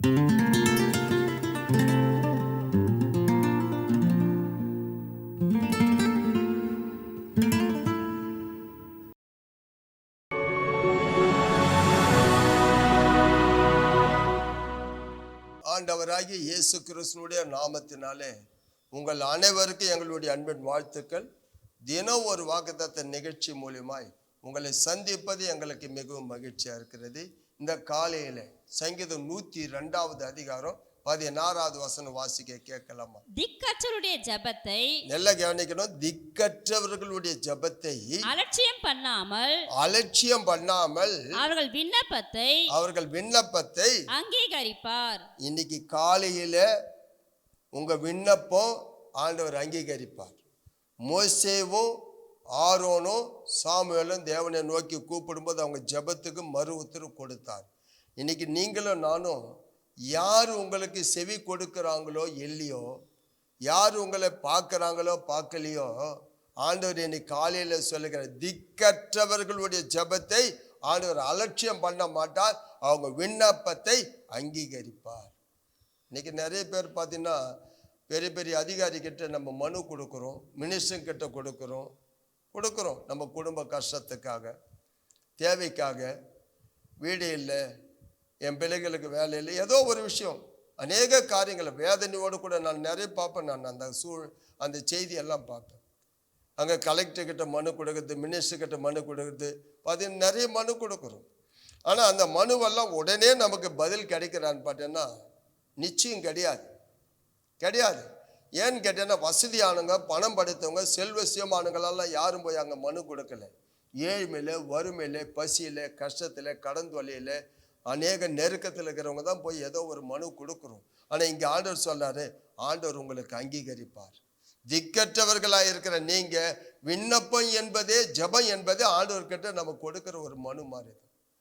ஆண்டவராகிய இயேசு கிறிஸ்துவினுடைய நாமத்தினாலே உங்கள் அனைவருக்கும் எங்களுடைய அன்பின் வாழ்த்துக்கள். தினம் ஒரு வாக்குத்தத்த நிகழ்ச்சி மூலியமாய் உங்களை சந்திப்பது எங்களுக்கு மிகவும் மகிழ்ச்சியா இருக்கிறது. இந்த காலையில சங்கீதம் 102வது அதிகாரம் 16வது வசனம் வாசிக்க கேட்கலாமா? திக்கற்றவருடைய ஜெபத்தை நல்லா கவனிக்கணும். திக்கற்றவர்களுடைய ஜெபத்தை அலட்சியம் பண்ணாமல் அவர்கள் விண்ணப்பத்தை அங்கீகரிப்பார். இன்னைக்கு காலையில உங்க விண்ணப்பம் ஆண்டவர் அங்கீகரிப்பார். மோசேவும் ஆரோனும் சாமுவேலும் தேவனை நோக்கி கூப்பிடும்போது அவங்க ஜெபத்துக்கு மறு உத்தரவு கொடுத்தார். இன்னைக்கு நீங்களும் நானும் யார் உங்களுக்கு செவி கொடுக்குறாங்களோ இல்லையோ, யார் உங்களை பார்க்குறாங்களோ பார்க்கலையோ, ஆண்டவர் இன்னைக்கு காலையில் சொல்லுகிற திக்கற்றவர்களுடைய ஜெபத்தை ஆண்டவர் அலட்சியம் பண்ண மாட்டார். அவங்க விண்ணப்பத்தை அங்கீகரிப்பார். இன்னைக்கு நிறைய பேர் பார்த்தீங்கன்னா பெரிய பெரிய அதிகாரி கிட்ட நம்ம மனு கொடுக்குறோம், மினிஸ்டர் கிட்ட கொடுக்குறோம் நம்ம குடும்ப கஷ்டத்துக்காக, தேவைக்காக, வீடு இல்லை, என் பிள்ளைகளுக்கு வேலை இல்லை, ஏதோ ஒரு விஷயம், அநேக காரியங்களை வேதனையோடு கூட நான் நிறைய பார்ப்பேன். நான் அந்த செய்தியெல்லாம் பார்ப்பேன். அங்கே கலெக்டர்கிட்ட மனு கொடுக்குறது, மினிஸ்டர்கிட்ட மனு கொடுக்குறது, பார்த்தீங்கன்னா நிறைய மனு கொடுக்குறோம். ஆனால் அந்த மனுவெல்லாம் உடனே நமக்கு பதில் கிடைக்கிறான்னு பார்த்தீங்கன்னா நிச்சயம் கிடையாது. ஏன்னு கேட்டீங்கன்னா வசதியானவங்க, பணம் படைத்தவங்க, செல்வசியமானவங்களெல்லாம் யாரும் போய் அங்கே மனு கொடுக்கல. ஏழ்மையில், வறுமையில், பசியில், கஷ்டத்தில், கடந்து வழியில், அநேக நெருக்கத்தில் இருக்கிறவங்க தான் போய் ஏதோ ஒரு மனு கொடுக்குறோம். ஆனால் இங்கே ஆண்டவர் சொல்றாரு, ஆண்டவர் உங்களுக்கு அங்கீகரிப்பார். திக்கற்றவர்களாக இருக்கிற நீங்கள் விண்ணப்பம் என்பதே, ஜெபம் என்பதே ஆண்டவர்கிட்ட நம்ம கொடுக்குற ஒரு மனு மாதிரி.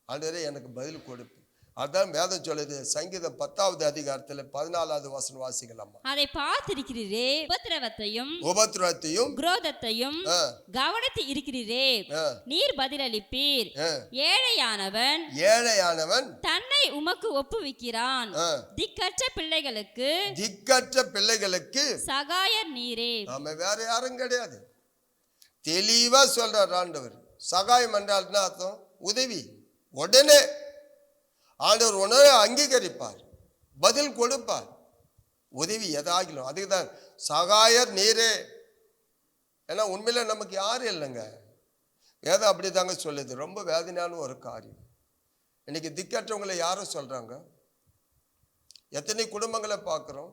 ஆண்டவரே எனக்கு பதில் கொடுப்பு. அதான் வேதம் சொல்லுது. சங்கீதம் 10வது அதிகாரத்தில் 14வது வசனம் வாசிக்கலாமா? அதை பார்த்திருக்கிறீரே, உபத்திரவத்தையும் குரோதத்தையும் கவனித்து இருக்கிறீரே, நீர் பதிலளிப்பீர். ஏழையானவன் தன்னை உமக்கு ஒப்புவிக்கிறான். திக்கற்ற பிள்ளைகளுக்கு சகாயர் நீரே. நாம வேற யாரும் கிடையாது. தெளிவா சொல்றார் ஆண்டவர். சகாயம் என்றால் என்ன அர்த்தம்? உதவி. உடனே ஆண்டவர் உடனே அங்கீகரிப்பார், பதில் கொடுப்பார், உதவி எதாகிலும். அதுக்குதான் சகாயர் நீரே. ஏன்னா உண்மையில நமக்கு யாரும் இல்லைங்க. வேதம் அப்படி தாங்க சொல்லுது. ரொம்ப வேதனையான ஒரு காரியம். இன்னைக்கு திக்கற்றவங்களை யாரும் சொல்றாங்க. எத்தனை குடும்பங்களை பார்க்கிறோம்,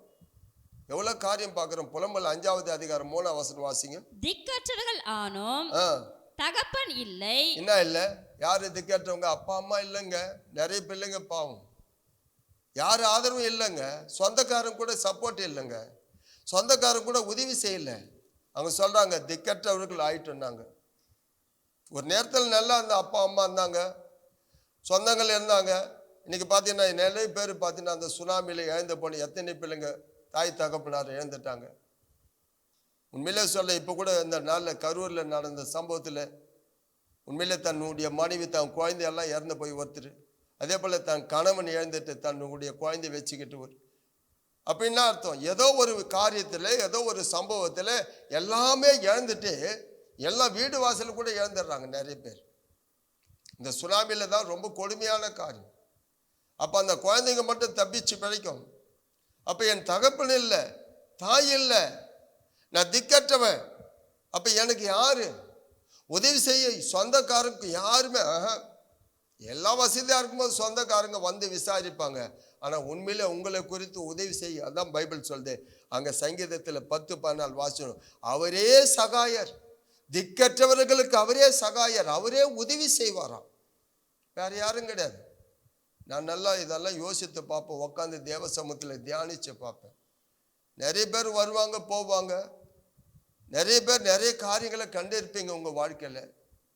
எவ்வளவு காரியம் பார்க்கிறோம். புலம்பல் 5வது அதிகாரம் 3வது வசனம் வாசிங்க. திக்கற்றவர்கள் ஆனோம், தகப்பன் இல்லை. என்ன இல்லை? யாரு திக்கற்றவங்க? அப்பா அம்மா இல்லைங்க. நிறைய பிள்ளைங்க பாவம், யாரு ஆதரவும் இல்லைங்க. சொந்தக்காரங்க கூட சப்போர்ட் இல்லைங்க. சொந்தக்காரங்க கூட உதவி செய்யல. அவங்க சொல்றாங்க திக்கற்றவர்கள் ஆயிட்டுனாங்க. ஒரு நேரத்தில் நல்லா அந்த அப்பா அம்மா இருந்தாங்க, சொந்தங்கள் இருந்தாங்க. இன்னைக்கு பார்த்தீங்கன்னா நிறைய பேர் பார்த்தீங்கன்னா அந்த சுனாமியில் இழந்த போன எத்தனை பிள்ளைங்க தாய் தகப்பனார் இழந்துட்டாங்க. உண்மையிலே சொல்ல, இப்போ கூட இந்த நாளில் கரூரில் நடந்த சம்பவத்தில் உண்மையிலே தன்னுடைய மனைவி, தன் குழந்தையெல்லாம் இறந்து போய் ஒருத்தர், அதே போல் தன் கணவன் இழந்துட்டு தன்னுடைய குழந்தை வச்சுக்கிட்டு ஒரு, அப்படின்னா அர்த்தம் ஏதோ ஒரு காரியத்தில், ஏதோ ஒரு சம்பவத்தில் எல்லாமே இழந்துட்டு எல்லாம் வீடு வாசல் கூட இழந்துடுறாங்க நிறைய பேர். இந்த சுனாமியில் தான் ரொம்ப கொடுமையான காரியம். அப்போ அந்த குழந்தைங்க மட்டும் தப்பிச்சு பிழைக்கும். அப்போ என் தகப்பன் இல்லை, தாய் இல்லை, நான் திக்கற்றவன். அப்போ எனக்கு யாரு உதவி செய்ய? சொந்தக்காரங்க யாருமே. எல்லா வசதியாக இருக்கும்போது சொந்தக்காரங்க வந்து விசாரிப்பாங்க. ஆனால் உண்மையில உங்களை குறித்து உதவி செய்ய, அதான் பைபிள் சொல்லுது. அங்கே சங்கீதத்தில் 10:14 வாசனம், அவரே சகாயர், திக்கற்றவர்களுக்கு அவரே சகாயர், அவரே உதவி செய்வாராம். வேற யாரும் கிடையாது. நான் நல்லா இதெல்லாம் யோசித்து பார்ப்பேன். உட்காந்து தேவ சமூகத்தில் தியானித்து பார்ப்பேன். நிறைய பேர் வருவாங்க போவாங்க, நிறைய பேர் நிறைய காரியங்களை கண்டிருப்பீங்க உங்கள் வாழ்க்கையில்.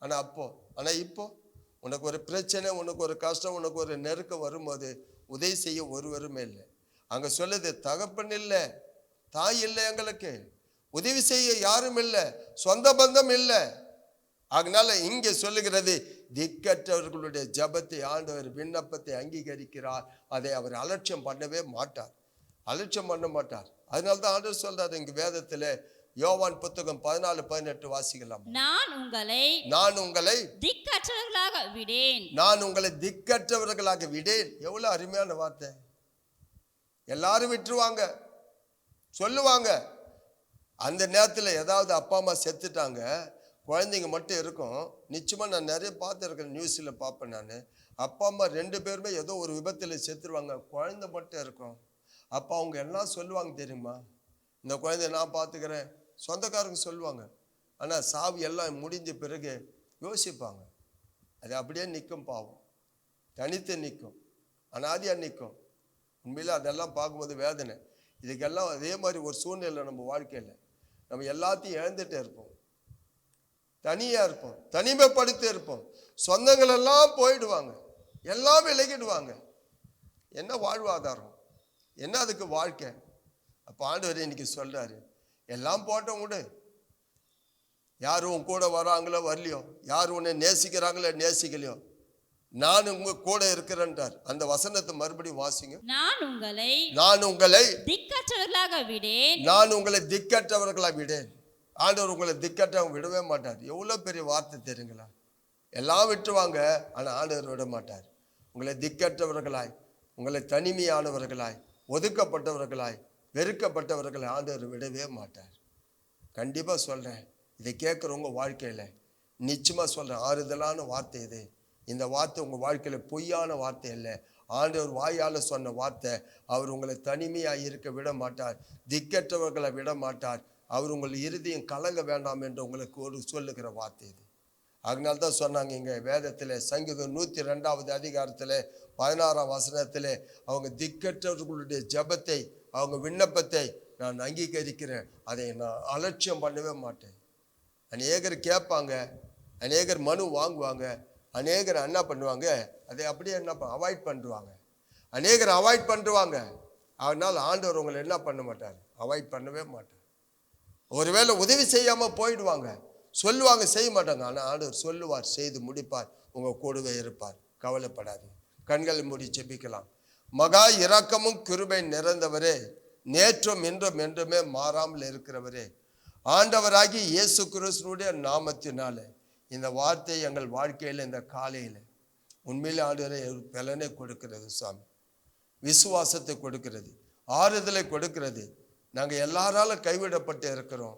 ஆனால் இப்போ உனக்கு ஒரு பிரச்சனை, உனக்கு ஒரு கஷ்டம், உனக்கு ஒரு நெருக்கம் வரும்போது உதவி செய்ய ஒருவருமே இல்லை. அங்கே சொல்லுது, தகப்பன் இல்லை, தாய் இல்லை, எங்களுக்கு உதவி செய்ய யாரும் இல்லை, சொந்த பந்தம் இல்லை. அதனால இங்கே சொல்லுகிறது, திக்கற்றவர்களுடைய ஜெபத்தை ஆண்டவர் விண்ணப்பத்தை அங்கீகரிக்கிறார். அதை அவர் அலட்சியம் பண்ணவே மாட்டார், அலட்சியம் பண்ண மாட்டார். அதனால தான் ஆண்டவர் சொல்றாரு இங்க வேதத்துல, யோவான் புத்தகம் 14:18 வாசிக்கலாம். நான் உங்களை திக்கற்றவர்களாக விடேன். நான் உங்களை திக்கற்றவர்களாக விடேன். எவ்வளவு அருமையான வார்த்தை. எல்லாரும் விட்டுருவாங்க, சொல்லுவாங்க. அந்த நேரத்தில் ஏதாவது அப்பா அம்மா செத்துட்டாங்க, குழந்தைங்க மட்டும் இருக்கும். நிச்சயமா நான் நிறைய பார்த்துருக்கேன், நியூஸில் பார்ப்பேன். நான் அப்பா அம்மா 2 பேருமே ஏதோ ஒரு விபத்தில் செத்துருவாங்க, குழந்தை மட்டும் இருக்கும். அப்போ அவங்க எல்லாம் சொல்லுவாங்க தெரியுமா, இந்த குழந்தைய நான் பார்த்துக்கிறேன், சொந்தக்காரங்க சொல்லுவாங்க. ஆனால் சாவு எல்லாம் முடிஞ்ச பிறகு யோசிப்பாங்க. அது அப்படியே நிற்கும், பாவம் தனித்து நிற்கும், அனாதியாக நிற்கும். உண்மையில் அதெல்லாம் பார்க்கும்போது வேதனை. இதுக்கெல்லாம் அதே மாதிரி ஒரு சூழ்நிலை நம்ம வாழ்க்கையில் நம்ம எல்லாத்தையும் இழந்துட்டே இருப்போம், தனியாக இருப்போம், தனிமைப்படுத்தி இருப்போம். சொந்தங்கள் எல்லாம் போயிடுவாங்க, எல்லாம் விலகிடுவாங்க. என்ன வாழ்வாதாரம், என்ன அதுக்கு வாழ்க்கை? அப்போ ஆண்டவர் இன்னைக்கு சொல்றாரு, எல்லாம் போட்டோம் விடு. யாரும் உன் கூட வராங்களோ வரலையோ, யாரும் உன்னை நேசிக்கிறாங்களோ நேசிக்கலையோ, நான் உங்க கூட இருக்கிறேன்றார். அந்த வசனத்தை மறுபடியும் வாசிங்க. நான் உங்களை திக்கற்றவர்களாக விடேன். நான் உங்களை திக்கற்றவர்களாக விடேன். ஆண்டவர் உங்களை திக்கற்றவங்க விடவே மாட்டார். எவ்வளவு பெரிய வார்த்தை தெரியுங்களா? எல்லாம் விட்டுவாங்க, ஆனால் ஆண்டவர் விட மாட்டார். உங்களை திக்கற்றவர்களாய், உங்களை தனிமையானவர்களாய், ஒதுக்கப்பட்டவர்களாய், வெறுக்கப்பட்டவர்களாய் ஆண்டவர் விடவே மாட்டார். கண்டிப்பாக சொல்கிறேன், இதை கேட்குறவங்க வாழ்க்கையில் நிச்சயமாக சொல்கிறேன், ஆறுதலான வார்த்தை இது. இந்த வார்த்தை உங்கள் வாழ்க்கையில் பொய்யான வார்த்தை இல்லை, ஆண்டவர் வாயால் சொன்ன வார்த்தை. அவர் உங்களை தனிமையாக இருக்க விட மாட்டார், திக்கற்றவர்களை விட மாட்டார். அவர் உங்கள் இருதயம் கலங்க வேண்டாம் என்று உங்களுக்கு ஒரு சொல்லுகிற வார்த்தை இது. அதனால்தான் சொன்னாங்க இங்கே வேதத்தில், சங்கீதம் 102 அதிகாரத்தில் 16 வசனத்தில், அவங்க திக்கற்றவர்களுடைய ஜெபத்தை, அவங்க விண்ணப்பத்தை நான் அங்கீகரிக்கிறேன், அதை நான் அலட்சியம் பண்ணவே மாட்டேன். அநேகர் கேட்பாங்க, அநேகர் மனு வாங்குவாங்க, அநேகர் என்ன பண்ணுவாங்க, அதை அப்படியே அவாய்ட் பண்ணுவாங்க. அநேகர் அவாய்ட் பண்ணுவாங்க. அதனால் ஆண்டவர் உங்களை என்ன பண்ண மாட்டார், அவாய்ட் பண்ணவே மாட்டார். ஒருவேளை உதவி செய்யாமல் போயிடுவாங்க, சொல்லுவாங்க, செய்ய மாட்டாங்க. ஆனால் ஆண்டவர் சொல்லுவார், செய்து முடிப்பார், உங்கள் கூடவே இருப்பார். கவலைப்படாது. கண்களை மூடி ஜெபிக்கலாம். மகா இரக்கமும் கிருபை நிறைந்தவரே, நேற்றும் இன்றும் என்றுமே மாறாமல் இருக்கிறவரே, ஆண்டவராகி இயேசு கிறிஸ்துவுடைய நாமத்தினால இந்த வார்த்தை எங்கள் வாழ்க்கையில் இந்த காலையில் உண்மையிலே ஆண்டவரை பலனை கொடுக்கிறது சாமி, விசுவாசத்தை கொடுக்கிறது, ஆறுதலை கொடுக்கிறது. நாங்கள் எல்லாராலும் கைவிடப்பட்டு இருக்கிறோம்,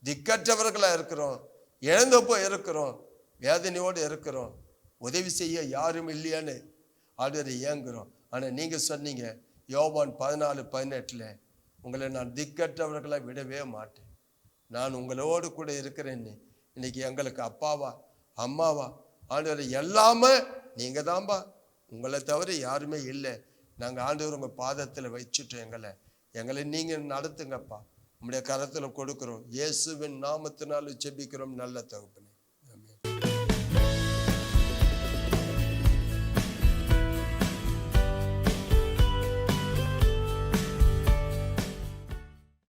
திக்கற்றவர்களாக இருக்கிறோம், இழந்தப்போ இருக்கிறோம், வேதனையோடு இருக்கிறோம், உதவி செய்ய யாரும் இல்லையான்னு ஆண்டவரை ஏங்குறோம். ஆனால் நீங்கள் சொன்னீங்க யோவான் 14:18, உங்களை நான் திக்கற்றவர்களை விடவே மாட்டேன், நான் உங்களோடு கூட இருக்கிறேன்னு. இன்னைக்கு எங்களுக்கு அப்பாவா அம்மாவா ஆண்டவர் எல்லாமே நீங்கள் தான்பா, உங்களை தவிர யாருமே இல்லை. நாங்கள் ஆண்டவர் உங்கள் பாதத்தில் வச்சுட்டோம், எங்களை நீங்கள் நடத்துங்கப்பா, உங்களுடைய கரத்தில் கொடுக்குறோம். இயேசுவின் நாமத்தினால ஜெபிக்கிறோம் நல்ல தகப்பனே.